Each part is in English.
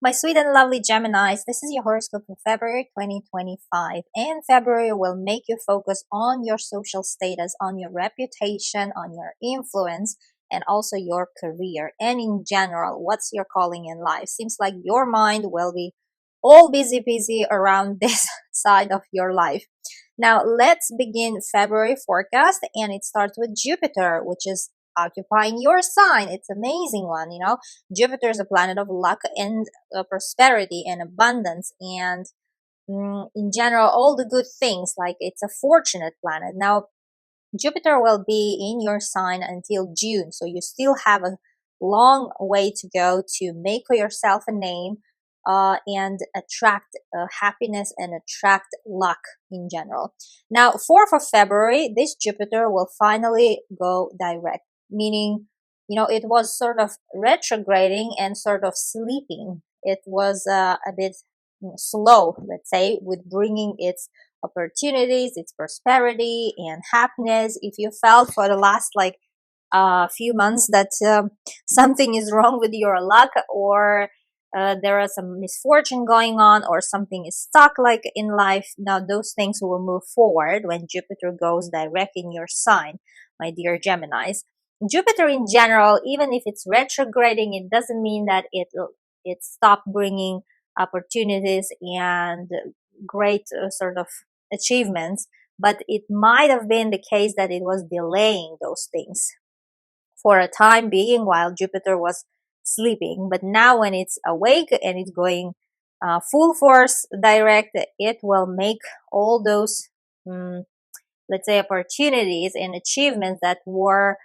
My sweet and lovely Geminis, this is your horoscope for February 2025. And February will make you focus on your social status, on your reputation, on your influence, and also your career. And in general, what's your calling in life? Seems like your mind will be all busy around this side of your life. Now, let's begin February forecast, and it starts with Jupiter, which is occupying your sign. It's an amazing one. Jupiter is a planet of luck and prosperity and abundance and in general all the good things, like it's a fortunate planet. Now Jupiter will be in your sign until June, so you still have a long way to go to make for yourself a name and attract happiness and attract luck in general. Now 4th of February, this Jupiter will finally go direct, meaning it was sort of retrograding and sort of sleeping. It was a bit slow, let's say, with bringing its opportunities, its prosperity and happiness. If you felt for the last few months that something is wrong with your luck, or there are some misfortune going on, or something is stuck like in life, now those things will move forward when Jupiter goes direct in your sign, my dear Geminis. Jupiter in general, even if it's retrograding, it doesn't mean that it stopped bringing opportunities and great sort of achievements, but it might have been the case that it was delaying those things for a time being while Jupiter was sleeping. But now when it's awake and it's going full force direct, it will make all those let's say opportunities and achievements that were,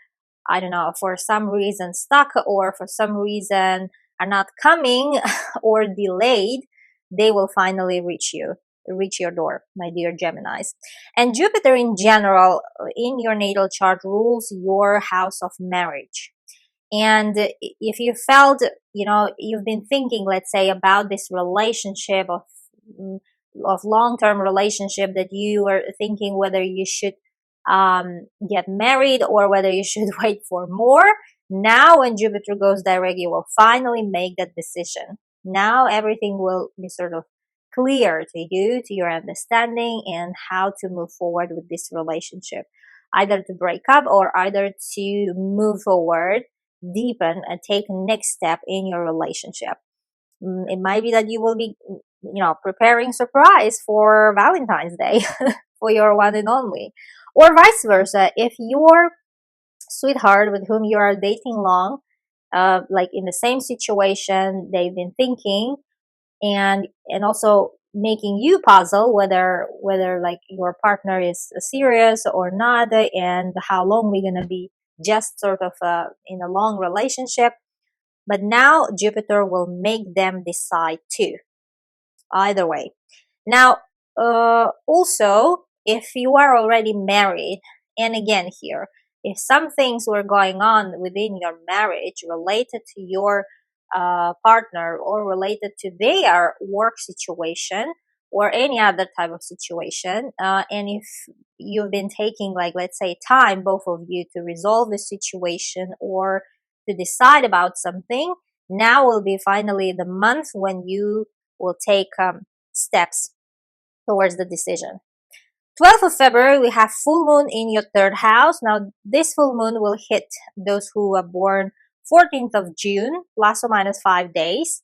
I don't know, for some reason stuck or for some reason are not coming or delayed, they will finally reach your door, my dear Geminis. And Jupiter in general in your natal chart rules your house of marriage. And if you felt, you've been thinking, let's say, about this relationship of long-term relationship, that you were thinking whether you should get married or whether you should wait for more. Now when Jupiter goes direct, you will finally make that decision. Now everything will be sort of clear to you, to your understanding, and how to move forward with this relationship, either to break up or either to move forward, deepen, and take next step in your relationship. It might be that you will be preparing surprise for Valentine's Day for your one and only, or vice versa. If your sweetheart with whom you are dating long, like in the same situation, they've been thinking and also making you puzzle whether like your partner is serious or not, and how long we're gonna be just sort of in a long relationship. But now Jupiter will make them decide too, either way. Now also, if you are already married, and again here, if some things were going on within your marriage related to your partner or related to their work situation or any other type of situation, and if you've been taking, like, let's say, time, both of you, to resolve the situation or to decide about something, now will be finally the month when you will take steps towards the decision. 12th of February, we have full moon in your third house. Now, this full moon will hit those who are born 14th of June, plus or minus 5 days.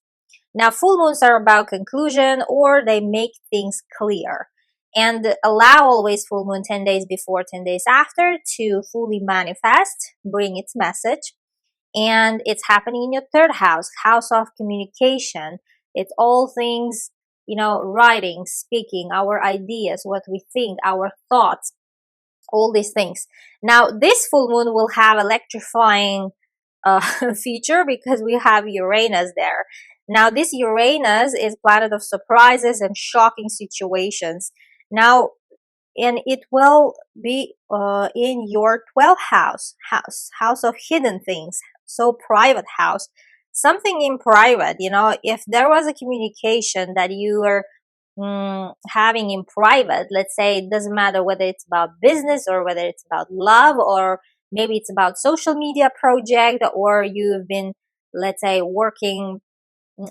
Now, full moons are about conclusion, or they make things clear, and allow always full moon 10 days before, 10 days after to fully manifest, bring its message. And it's happening in your third house, house of communication. It's all things, writing, speaking, our ideas, what we think, our thoughts, all these things. Now, this full moon will have electrifying feature because we have Uranus there. Now, this Uranus is planet of surprises and shocking situations. Now, and it will be in your 12th house of hidden things, so private house, something in private. If there was a communication that you were having in private, let's say, it doesn't matter whether it's about business or whether it's about love, or maybe it's about social media project, or you've been, let's say, working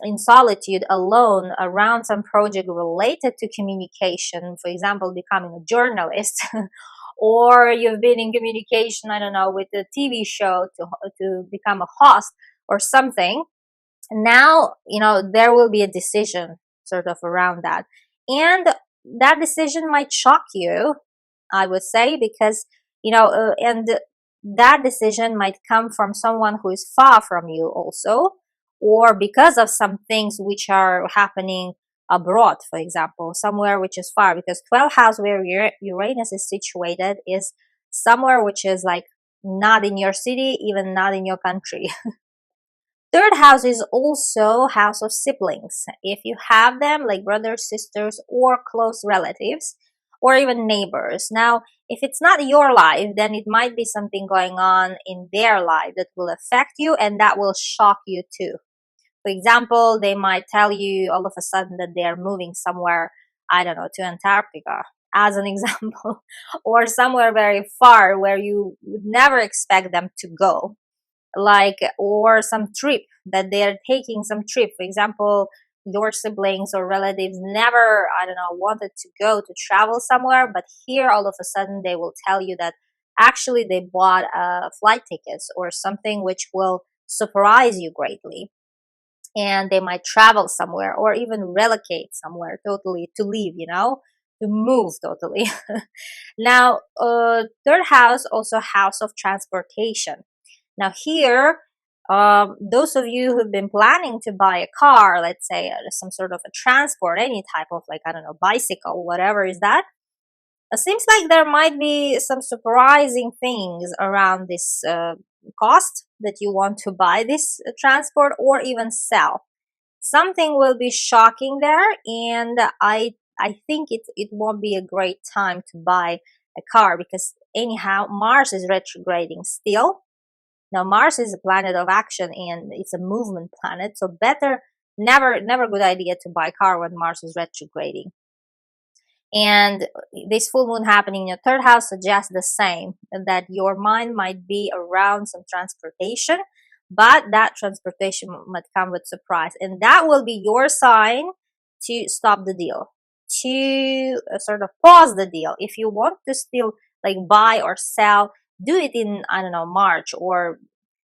in solitude, alone, around some project related to communication, for example, becoming a journalist, or you've been in communication, I don't know, with a TV show to become a host or something. Now, there will be a decision sort of around that. And that decision might shock you, I would say, because, and that decision might come from someone who is far from you also, or because of some things which are happening abroad, for example, somewhere which is far, because 12th house where Uranus is situated is somewhere which is like not in your city, even not in your country. Third house is also house of siblings. If you have them, like brothers, sisters, or close relatives, or even neighbors. Now, if it's not your life, then it might be something going on in their life that will affect you and that will shock you too. For example, they might tell you all of a sudden that they are moving somewhere, I don't know, to Antarctica, as an example, or somewhere very far where you would never expect them to go, like, or some trip that they're taking, some trip, for example, your siblings or relatives never, I don't know, wanted to go to travel somewhere, but here all of a sudden they will tell you that actually they bought flight tickets or something which will surprise you greatly, and they might travel somewhere or even relocate somewhere totally, to leave, to move totally. Now, third house, also house of transportation. Now here, those of you who've been planning to buy a car, let's say some sort of a transport, any type of, like, I don't know, bicycle, whatever is that, it seems like there might be some surprising things around this cost that you want to buy this transport or even sell. Something will be shocking there, and I think it won't be a great time to buy a car, because anyhow Mars is retrograding still. Now, Mars is a planet of action and it's a movement planet, so never good idea to buy a car when Mars is retrograding. And this full moon happening in your third house suggests the same, that your mind might be around some transportation, but that transportation might come with surprise. And that will be your sign to stop the deal, to sort of pause the deal. If you want to still like buy or sell, do it in, I don't know, March, or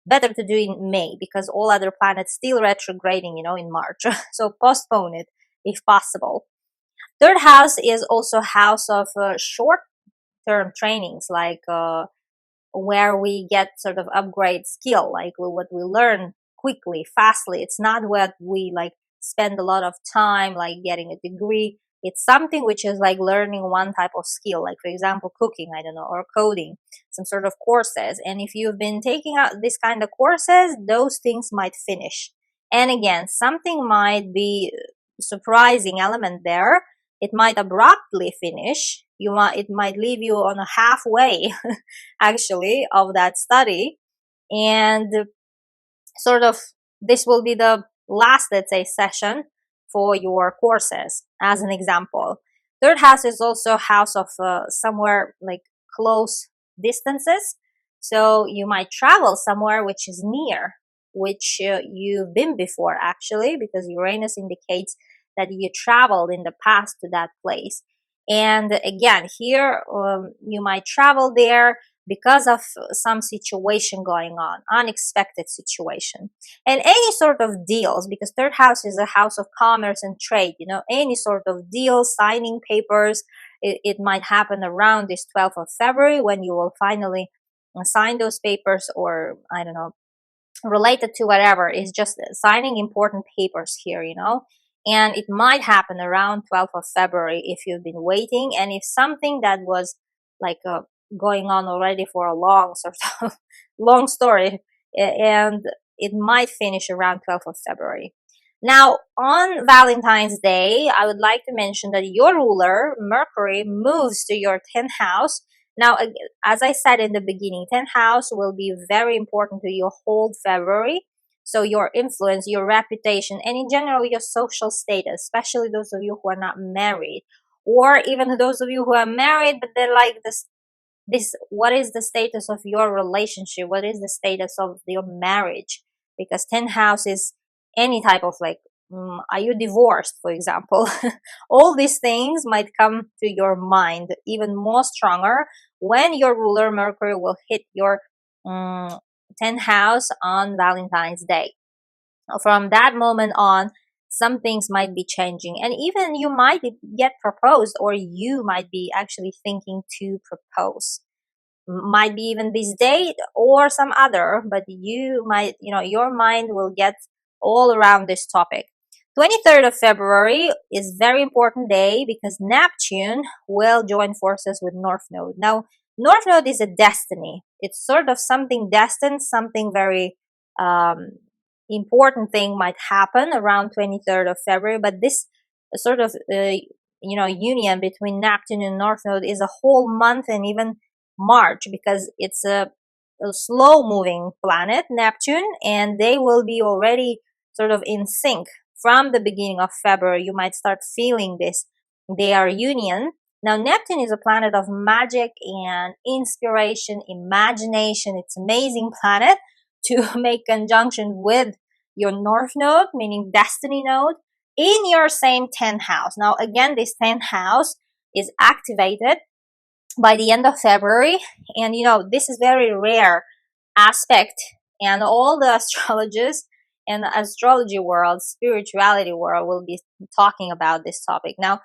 better to do in May, because all other planets still retrograding, in March. So postpone it if possible. Third house is also house of short-term trainings, like where we get sort of upgrade skill, like what we learn quickly, fastly. It's not what we like spend a lot of time, like getting a degree. It's something which is like learning one type of skill, like for example, cooking, I don't know, or coding, some sort of courses. And if you've been taking out this kind of courses, those things might finish. And again, something might be surprising element there. It might abruptly finish. It might leave you on a halfway actually of that study, and sort of this will be the last, let's say, session for your courses, as an example. Third house is also house of somewhere like close distances, so you might travel somewhere which is near, which you've been before actually, because Uranus indicates that you traveled in the past to that place. And again, here you might travel there because of some situation going on, unexpected situation. And any sort of deals, because third house is a house of commerce and trade, any sort of deals, signing papers, it might happen around this 12th of February when you will finally sign those papers, or I don't know, related to whatever, is just signing important papers here, and it might happen around 12th of February if you've been waiting, and if something that was like going on already for a long sort of long story, and it might finish around 12th of February. Now, on Valentine's Day, I would like to mention that your ruler, Mercury, moves to your 10th house. Now, as I said in the beginning, 10th house will be very important to your whole February. So your influence, your reputation, and in general, your social status, especially those of you who are not married, or even those of you who are married, but they're like this, what is the status of your relationship? What is the status of your marriage? Because 10th house is any type of like Are you divorced, for example? All these things might come to your mind even more stronger when your ruler Mercury will hit your um, 10th house on Valentine's Day. From that moment on, some things might be changing, and even you might get proposed, or you might be actually thinking to propose. Might be even this date or some other, but you might, your mind will get all around this topic. 23rd of February is very important day because Neptune will join forces with North Node. Now, North Node is a destiny. It's sort of something destined, something very um, important thing might happen around 23rd of February, but this sort of union between Neptune and North Node is a whole month and even March, because it's a slow moving planet, Neptune, and they will be already sort of in sync from the beginning of February. You might start feeling this, their union. Now, Neptune is a planet of magic and inspiration, imagination. It's an amazing planet to make conjunction with your North Node, meaning destiny node, in your same 10th house. Now, again, this 10th house is activated by the end of February. And this is very rare aspect, and all the astrologists and the astrology world, spirituality world will be talking about this topic. Now,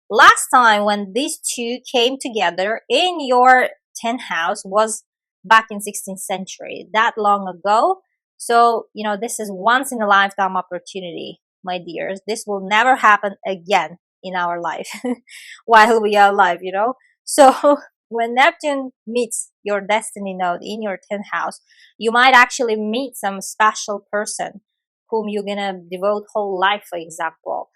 last time when these two came together in your 10th house was back in 16th century, that long ago. So, this is once in a lifetime opportunity, my dears. This will never happen again in our life while we are alive. So when Neptune meets your destiny node in your 10th house, you might actually meet some special person whom you're gonna devote whole life, for example.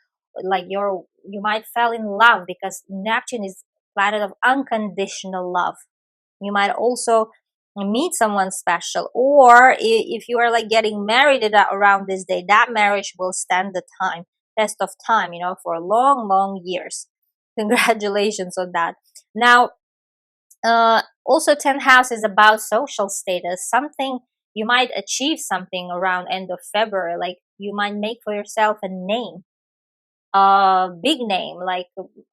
Like you might fall in love, because Neptune is planet of unconditional love. You might also meet someone special, or if you are like getting married around this day, that marriage will stand the test of time, for long years. Congratulations on that. Now, also 10th house is about social status, something you might achieve something around end of February, like you might make for yourself a name, a big name, like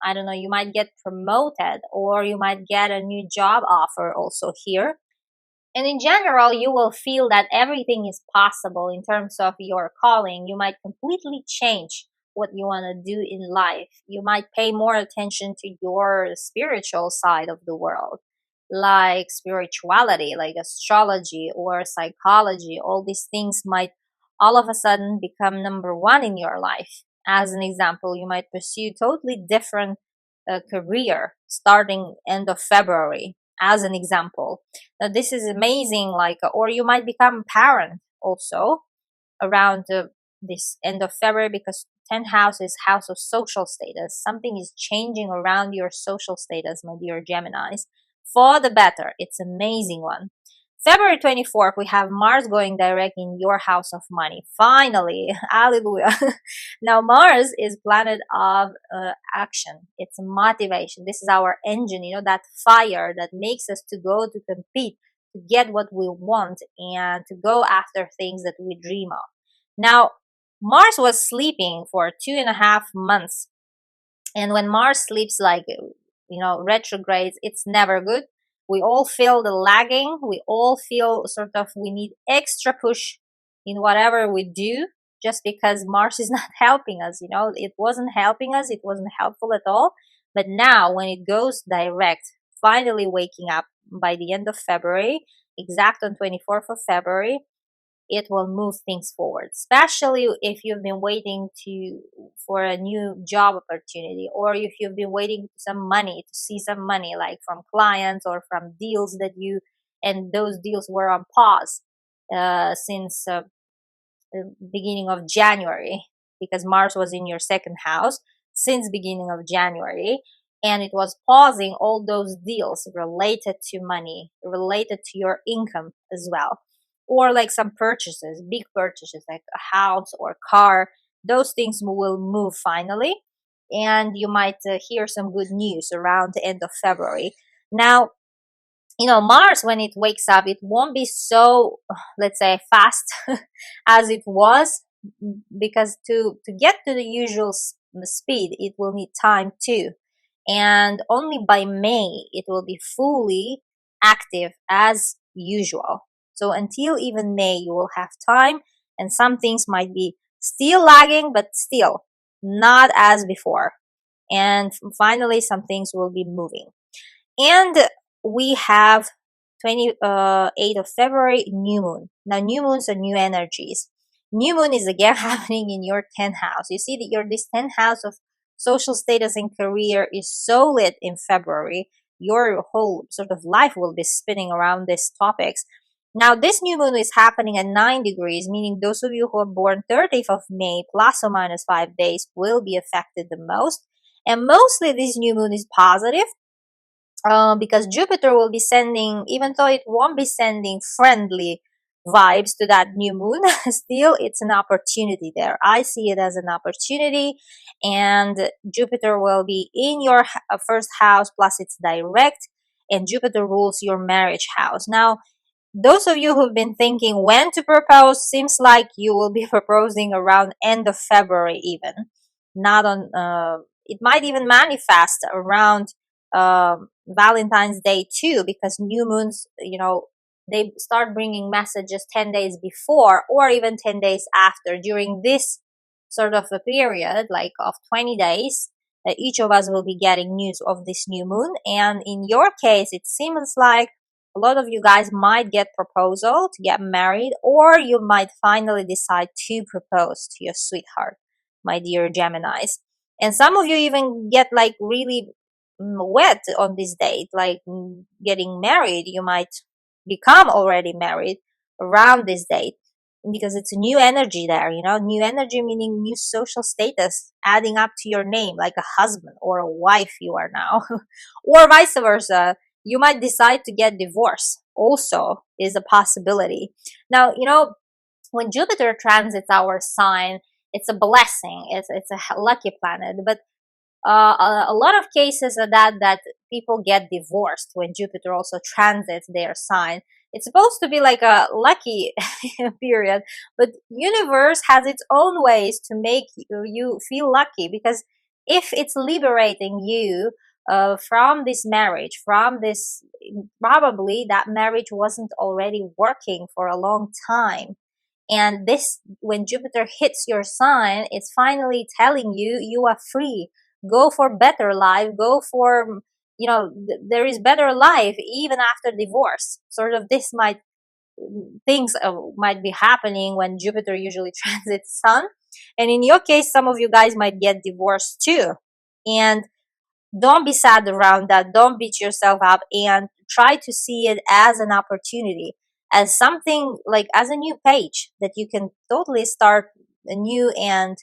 I don't know, you might get promoted, or you might get a new job offer also here. And in general, you will feel that everything is possible in terms of your calling. You might completely change what you want to do in life. You might pay more attention to your spiritual side of the world, like spirituality, like astrology or psychology. All these things might all of a sudden become number one in your life. As an example, you might pursue totally different career starting end of February, as an example. Now, this is amazing, like, or you might become a parent also around this end of February, because 10th house is house of social status. Something is changing around your social status, my dear Geminis, for the better. It's an amazing one. February 24th, we have Mars going direct in your house of money. Finally, hallelujah. Now, Mars is planet of action. It's motivation. This is our engine, that fire that makes us to go to compete, to get what we want, and to go after things that we dream of. Now, Mars was sleeping for 2.5 months. And when Mars sleeps, like, retrogrades, it's never good. We all feel the lagging. We all feel sort of we need extra push in whatever we do, just because Mars is not helping us. It wasn't helping us. It wasn't helpful at all. But now when it goes direct, finally waking up by the end of February, exact on 24th of February, it will move things forward, especially if you've been waiting for a new job opportunity, or if you've been waiting for some money, to see some money, like from clients or from deals and those deals were on pause since the beginning of January, because Mars was in your second house since beginning of January, and it was pausing all those deals related to money, related to your income as well, or like some purchases, big purchases like a house or car. Those things will move finally, and you might hear some good news around the end of February. Now, Mars, when it wakes up, it won't be so, let's say, fast as it was because to get to the usual speed, it will need time too. And only by May it will be fully active as usual. So until even May, you will have time, and some things might be still lagging, but still not as before. And finally, some things will be moving. And we have 28th of February, new moon. Now, new moons are new energies. New moon is again happening in your 10th house. You see that this 10th house of social status and career is so lit in February. Your whole sort of life will be spinning around these topics. Now, this new moon is happening at 9 degrees, meaning those of you who are born 30th of May, plus or minus 5 days, will be affected the most. And mostly this new moon is positive, because Jupiter will be sending, even though it won't be sending friendly vibes to that new moon, still it's an opportunity there. I see it as an opportunity, and Jupiter will be in your first house, plus it's direct, and Jupiter rules your marriage house. Now, those of you who've been thinking when to propose, seems like you will be proposing around end of February, even not on it might even manifest around Valentine's Day too, because new moons, they start bringing messages 10 days before or even 10 days after. During this sort of a period, like of 20 days, each of us will be getting news of this new moon. And in your case, it seems like a lot of you guys might get proposal to get married, or you might finally decide to propose to your sweetheart, my dear Geminis. And some of you even get like really wet on this date, like getting married. You might become already married around this date, because it's a new energy there, new energy meaning new social status adding up to your name, like a husband or a wife you are now, or vice versa. You might decide to get divorced also is a possibility. Now, when Jupiter transits our sign, it's a blessing. It's a lucky planet. But a lot of cases are that people get divorced when Jupiter also transits their sign. It's supposed to be like a lucky period, but universe has its own ways to make you feel lucky, because if it's liberating you from this marriage, from this, probably that marriage wasn't already working for a long time. And this, when Jupiter hits your sign, it's finally telling you you are free. Go for better life. Go for, there is better life even after divorce. Sort of this things might be happening when Jupiter usually transits Sun. And in your case, some of you guys might get divorced too. And don't be sad around that. Don't beat yourself up, and try to see it as an opportunity, as something like as a new page that you can totally start anew, and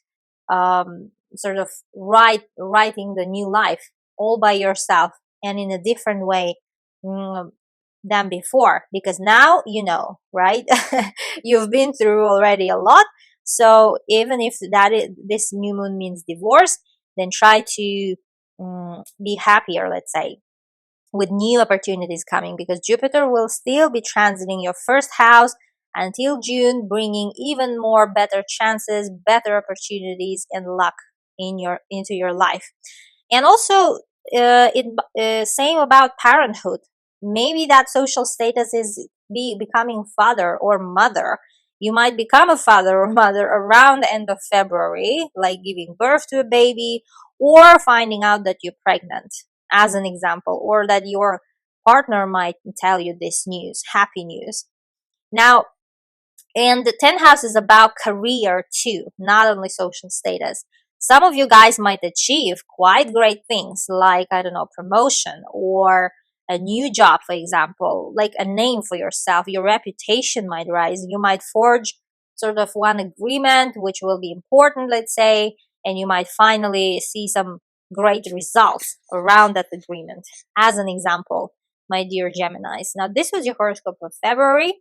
sort of writing the new life all by yourself and in a different way than before, because now right? You've been through already a lot. So even if this new moon means divorce, then try to be happier, let's say, with new opportunities coming, because Jupiter will still be transiting your first house until June, bringing even more better chances, better opportunities, and luck into your life. And also, same about parenthood. Maybe that social status is becoming father or mother. You might become a father or mother around the end of February, like giving birth to a baby, or finding out that you're pregnant, as an example, or that your partner might tell you this news, happy news. Now, and the 10th house is about career too, not only social status. Some of you guys might achieve quite great things, like, I don't know, promotion or a new job, for example, like a name for yourself. Your reputation might rise. You might forge sort of one agreement, which will be important, let's say, and you might finally see some great results around that agreement, as an example, my dear Geminis. Now, this was your horoscope for February.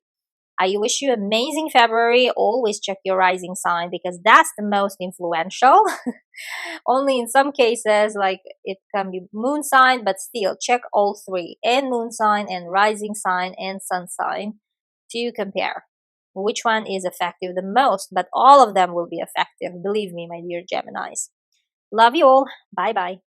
I wish you amazing February. Always check your rising sign, because that's the most influential. Only in some cases, like it can be moon sign, but still check all three, and moon sign and rising sign and sun sign, to compare. which one is effective the most, but all of them will be effective. Believe me, my dear Geminis. Love you all. Bye bye.